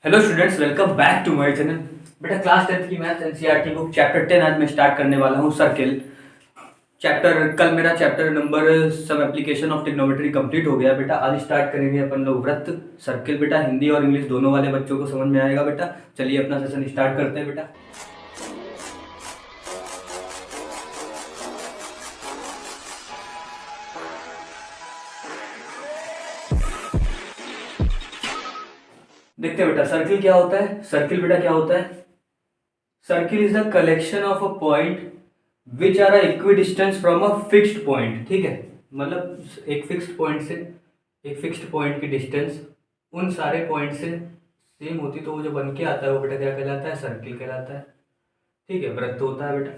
Hello students, welcome back to my channel. बेटा class 10th की maths NCERT book chapter 10 आज मैं start करने वाला हूँ। सर्किल चैप्टर, कल मेरा चैप्टर नंबर सब एप्लीकेशन ऑफ ट्रिग्नोमेट्री कंप्लीट हो गया। बेटा आज स्टार्ट करेंगे अपन लोग वृत्त सर्किल। बेटा हिंदी और इंग्लिश दोनों वाले बच्चों को समझ में आएगा। बेटा चलिए अपना सेशन स्टार्ट करते हैं। बेटा देखते हैं बेटा सर्किल क्या होता है। सर्किल बेटा क्या होता है? Circle is the collection of a point which are equi distance from a fixed point. ठीक है, मतलब एक फिक्स्ड पॉइंट से एक फिक्स्ड पॉइंट की डिस्टेंस उन सारे पॉइंट से सेम होती तो वो जो बन के आता है वो बेटा क्या कहलाता है? सर्किल कहलाता है। ठीक है, वृत्त होता है बेटा।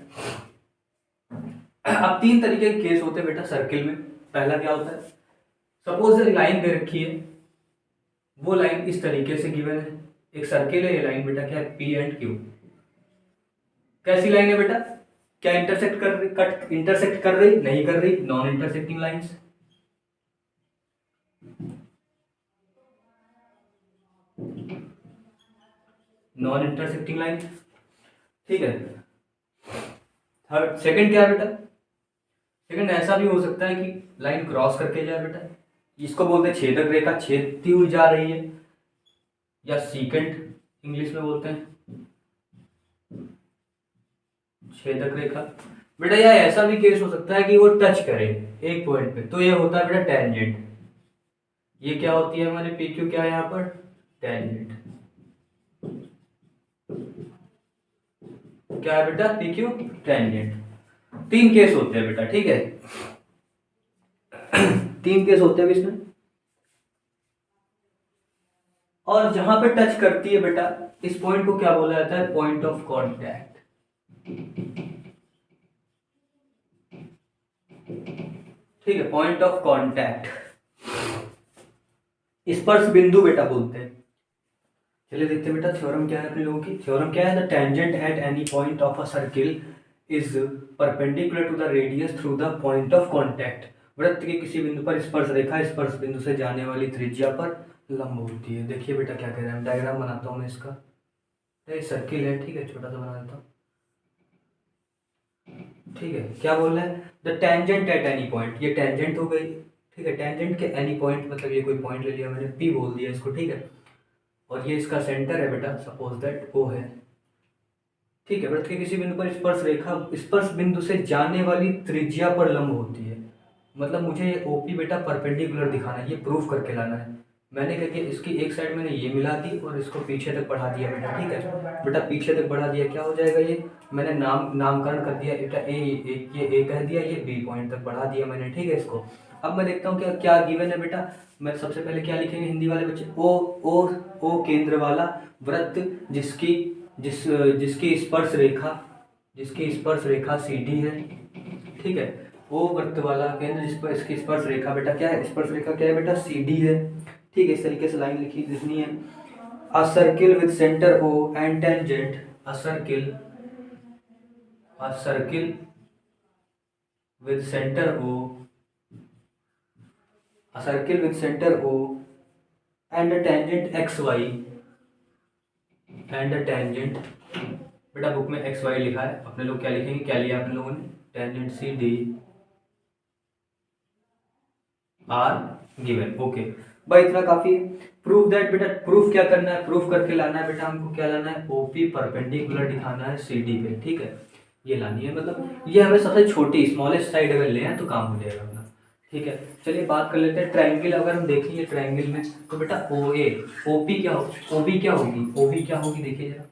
अब तीन तरीके के केस होते हैं बेटा सर्किल में। पहला क्या होता है? सपोज लाइन दे रखी है, वो लाइन इस तरीके से गिवन है। एक सर्किल है, ये लाइन बेटा क्या है? P and Q. कैसी लाइन है बेटा? क्या इंटरसेक्ट कर रही? कट इंटरसेक्ट कर रही? नहीं कर रही। Non intersecting lines. Non intersecting line. ठीक है। थर्ड सेकंड क्या है बेटा? सेकंड ऐसा भी हो सकता है कि लाइन क्रॉस करके जाए बेटा, इसको बोलते हैं छेदक रेखा, छेदती हुई जा रही है, या सीकेंट इंग्लिश में बोलते हैं छेदक रेखा। बेटा यह ऐसा भी केस हो सकता है कि वो टच करे एक पॉइंट पे, तो ये होता है बेटा टेंजेंट। ये क्या होती है हमारी पी क्यू? क्या है यहाँ पर? टेंजेंट। क्या है बेटा? P Q tangent. तीन केस होते हैं बेटा। ठीक है, तीन केस होते हैं इसमें। और जहां पे टच करती है बेटा, इस पॉइंट को क्या बोला जाता है? Point of contact. ठीक है, पॉइंट ऑफ कांटेक्ट, स्पर्श बिंदु बेटा बोलते हैं। चलिए देखते हैं बेटा थ्योरम क्या है अपने लोगों की। थ्योरम क्या है? The tangent at any point of a circle is perpendicular to the radius through the point of contact. वृत्त के किसी बिंदु पर स्पर्श रेखा स्पर्श बिंदु से जाने वाली त्रिज्या पर लंब होती है। देखिए बेटा क्या कह रहे हैं, डायग्राम बनाता हूँ मैं इसका। ये सर्किल है, ठीक है, छोटा सा बना देता हूँ। ठीक है, क्या बोल रहा है? The tangent at any point, ये टेंजेंट हो गई। ठीक है, टेंजेंट के एनी पॉइंट मतलब ये कोई पॉइंट ले लिया मैंने, पी बोल दिया इसको। ठीक है, और ये इसका सेंटर है बेटा, सपोज दैट ओ है। ठीक है, वृत्त के किसी बिंदु पर स्पर्श रेखा स्पर्श बिंदु से जाने वाली त्रिज्या पर लंब होती है। मतलब मुझे ये ओपी बेटा परपेंडिकुलर दिखाना है, ये प्रूफ करके लाना है। मैंने क्या किया, इसकी एक साइड मैंने ये मिला दी और इसको पीछे तक बढ़ा दिया बेटा। ठीक है बेटा, पीछे तक बढ़ा दिया, क्या हो जाएगा? ये मैंने नामकरण कर दिया बेटा, ये ए कह दिया, ये बी पॉइंट तक बढ़ा दिया मैंने। ठीक है, इसको अब मैं देखता हूँ क्या क्या गिवन है बेटा। मैं सबसे पहले क्या लिखेंगे हिंदी वाले बच्चे? ओ केंद्र वाला वृत्त जिसकी जिस जिसकी स्पर्श रेखा सी डी है। ठीक है, ओ वृत्त वाला केंद्र जिस पर इसकी स्पर्श रेखा बेटा क्या है? स्पर्श रेखा क्या है बेटा? सी डी है। ठीक है, इस तरीके से लाइन लिखनी है। A circle with centre O and tangent, a circle with centre O, a circle with center O and a tangent xy, and a tangent बेटा बुक में एक्स वाई लिखा है, अपने लोग क्या लिखेंगे? क्या लिया अपने लोगों ने? Tangent C D are given. Okay भाई, इतना काफी है। प्रूफ दैट बेटा, प्रूफ क्या करना है? प्रूफ करके लाना है बेटा हमको। क्या लाना है? ओपी परपेंडिकुलर दिखाना है सी डी पे। ठीक है, ये लानी है, मतलब ये हमें सबसे छोटी स्मॉलेस्ट साइड अगर ले तो काम हो जाएगा अपना। ठीक है, चलिए बात कर लेते हैं ट्रायंगल। अगर हम देखेंगे ट्रायंगल में तो बेटा ओ ए ओपी क्या हो, ओबी क्या होगी? ओबी क्या होगी देखिए जरा।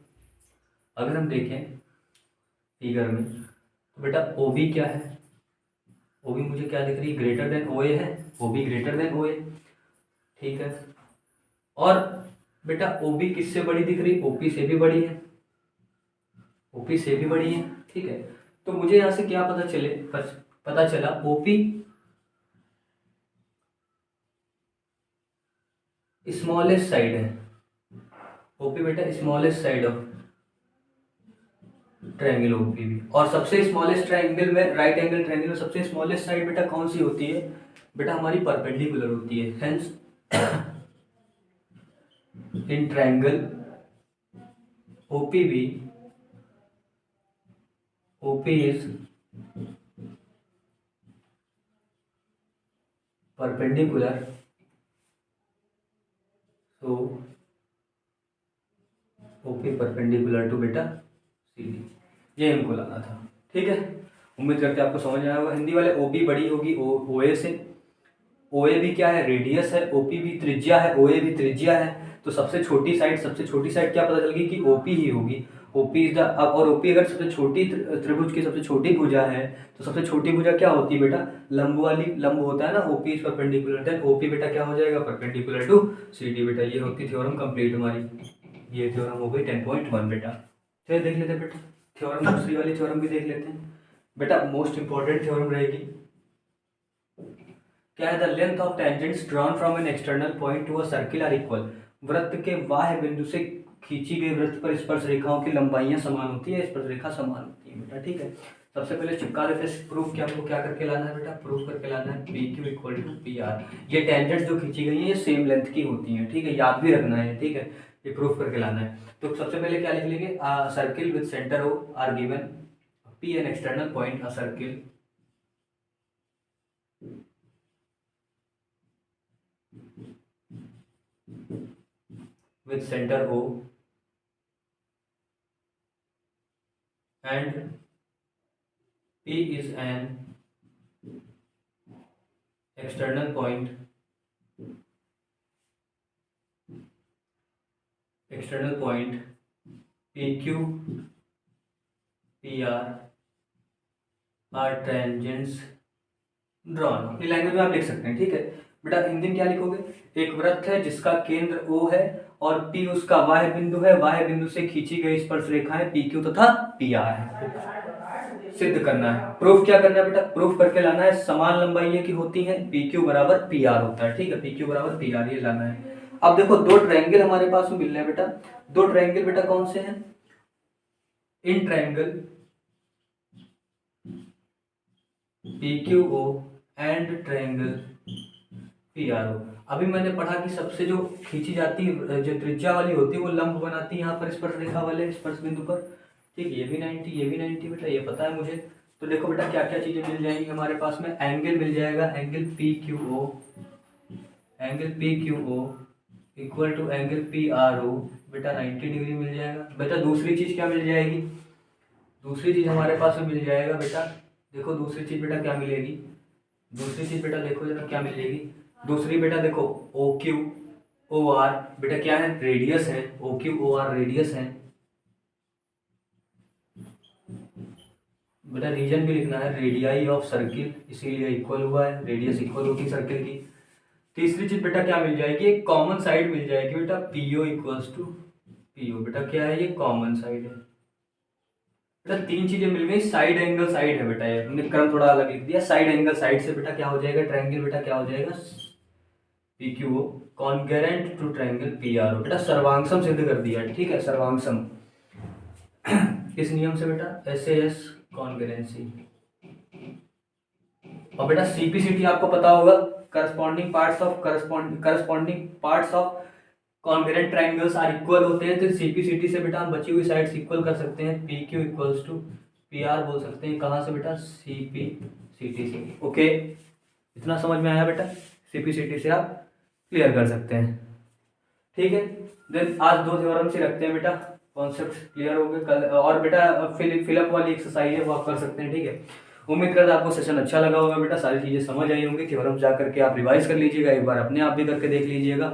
अगर हम देखें फिगर में तो बेटा ओबी क्या है? ओबी मुझे क्या दिख रही है? ग्रेटर देन ओ ए है। ओबी ग्रेटर देन ओ ए। ठीक है, और बेटा ओबी किससे बड़ी दिख रही? ओपी से भी बड़ी है। ओपी से भी बड़ी है। ठीक है, तो मुझे यहां से क्या पता चला? ओपी स्मॉलेस्ट साइड है। ओपी बेटा smallest side of triangle OP भी। और सबसे स्मॉलेस्ट ट्रायंगल में, राइट एंगल ट्रायंगल में सबसे स्मॉलेस्ट साइड बेटा कौन सी होती है? बेटा हमारी परपेंडिकुलर होती है। Hence in triangle OP is perpendicular, so OP perpendicular to बेटा CD, ये हमको लाना था। ठीक है, उम्मीद करते हैं आपको समझ आया होगा। हिंदी वाले OP बड़ी होगी OA से, OA भी क्या है, रेडियस है, OP भी त्रिज्या है, OA भी त्रिज्या है, तो सबसे छोटी साइड क्या पता चल गई कि OP ही होगी। OP इज द, और OP अगर सबसे छोटी त्रिभुज की सबसे छोटी भुजा है, तो सबसे छोटी भुजा क्या होती है बेटा, लंब वाली, लंब होता है ना, OP is perpendicular, then OP बेटा क्या हो जाएगा, परपेंडिकुलर टू CD बेटा। ये होती थ्योरम कंप्लीट हमारी, ये थ्योरम हो गई 10.1 बेटा। चलिए देख लेते हैं बेटा थ्योरम, दूसरी वाली थ्योरम भी देख लेते हैं बेटा, मोस्ट इंपॉर्टेंट थ्योरम रहेगी। क्या है, the length of tangents drawn from an external point to a circle are equal. वृत्त के बाह्य बिंदु से खींची गई वृत्त पर स्पर्श रेखाओं की लंबाइयां समान होती है, स्पर्श रेखा समान होती है बेटा। ठीक है, सबसे पहले चिपका देते हैं प्रूफ, क्या हमको क्या करके लाना है बेटा, प्रूफ करके लाना है PQ इक्वल टू PR। ये टेंजेंट जो खींची गई है ये सेम लेंथ की होती है, ठीक है, याद भी रखना है। ठीक है, ये प्रूफ करके लाना है। तो सबसे पहले क्या लिख लेंगे, circle with centre O are given, P an external point, a circle with center O and P is an external point PQ PR are tangents drawn। अपनी लैंग्वेज में आप लिख सकते हैं। ठीक है बेटा, हिंदी में क्या लिखोगे, एक वृत्त है जिसका केंद्र O है और P उसका बाह्य बिंदु है, बाह्य बिंदु से खींची गई स्पर्श रेखाएं PQ तथा PR है। सिद्ध करना है, प्रूफ क्या करना है बेटा, प्रूफ करके लाना है समान लंबाई की होती है, PQ बराबर PR होता है। ठीक है, PQ बराबर PR ये लाना है। अब देखो दो ट्रायंगल हमारे पास में मिल रहे हैं बेटा, दो ट्रायंगल बेटा कौन से हैं, in triangle PQO and triangle PRO। अभी मैंने पढ़ा कि सबसे जो खींची जाती है, जो त्रिज्या वाली होती है वो लंब बनाती है यहाँ पर स्पर्श रेखा वाले स्पर्श बिंदु पर। ठीक है, ये भी 90, ये भी 90 बेटा, ये पता है मुझे। तो देखो बेटा क्या क्या चीजें मिल जाएंगी हमारे पास में, एंगल मिल जाएगा, angle PQO equal to angle PRO बेटा 90 डिग्री मिल जाएगा बेटा। दूसरी चीज क्या मिल जाएगी, दूसरी चीज हमारे पास में मिल जाएगा बेटा, देखो दूसरी चीज बेटा क्या मिलेगी, दूसरी चीज बेटा देखो जरा क्या मिलेगी, दूसरी बेटा देखो OQOR बेटा क्या है, रेडियस है, OQOR रेडियस है बेटा। रीजन भी लिखना है, रेडियाई ऑफ सर्किल, इसीलिए इक्वल हुआ है, रेडियस इक्वल होगी सर्किल की। तीसरी चीज बेटा क्या मिल जाएगी, एक कॉमन साइड मिल जाएगी बेटा, PO इक्वल्स टू PO बेटा क्या है, ये कॉमन साइड है बेटा। तीन चीजें मिल गई, साइड एंगल साइड है बेटा, ये हमने क्रम थोड़ा अलग लिख दिया। साइड एंगल साइड से बेटा क्या हो जाएगा, ट्रायंगल बेटा क्या हो जाएगा, PQO concurrent to triangle PRO बेटा, सर्वांगसम सिद्ध कर दिया। ठीक है, सर्वांगसम किस नियम से बेटा, SAS कॉन्करेंसी। और बेटा CPCT आपको पता होगा, corresponding parts of concurrent triangles are equal होते हैं। तो CPCT से बेटा हम बची हुई साइड्स इक्वल कर सकते हैं, PQ इक्वल्स टू PR बोल सकते हैं, कहाँ से बेटा, CPCT से। ओके, इतना समझ में आया बेटा, CPCT से आप क्लियर कर सकते हैं। ठीक है, देन आज दो थ्योरम से रखते हैं बेटा, कॉन्सेप्ट क्लियर हो गए। कल और बेटा फिलअप वाली एक्सरसाइज है वो आप कर सकते हैं। ठीक है, उम्मीद करता आपको सेशन अच्छा लगा होगा बेटा, सारी चीज़ें समझ आई होंगी। थ्योरम जा करके आप रिवाइज कर लीजिएगा, एक बार अपने आप भी करके देख लीजिएगा,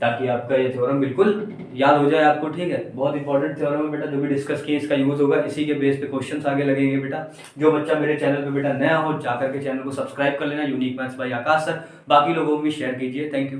ताकि आपका ये थ्योरम बिल्कुल याद हो जाए आपको। ठीक है, बहुत इंपॉर्टेंट थ्योरम है बेटा, जो भी डिस्कस किए इसका यूज होगा, इसी के बेस पे क्वेश्चंस आगे लगेंगे बेटा। जो बच्चा मेरे चैनल पे बेटा नया हो, जाकर के चैनल को सब्सक्राइब कर लेना, unique maths by Akash sir, बाकी लोगों को भी शेयर कीजिए। Thank you.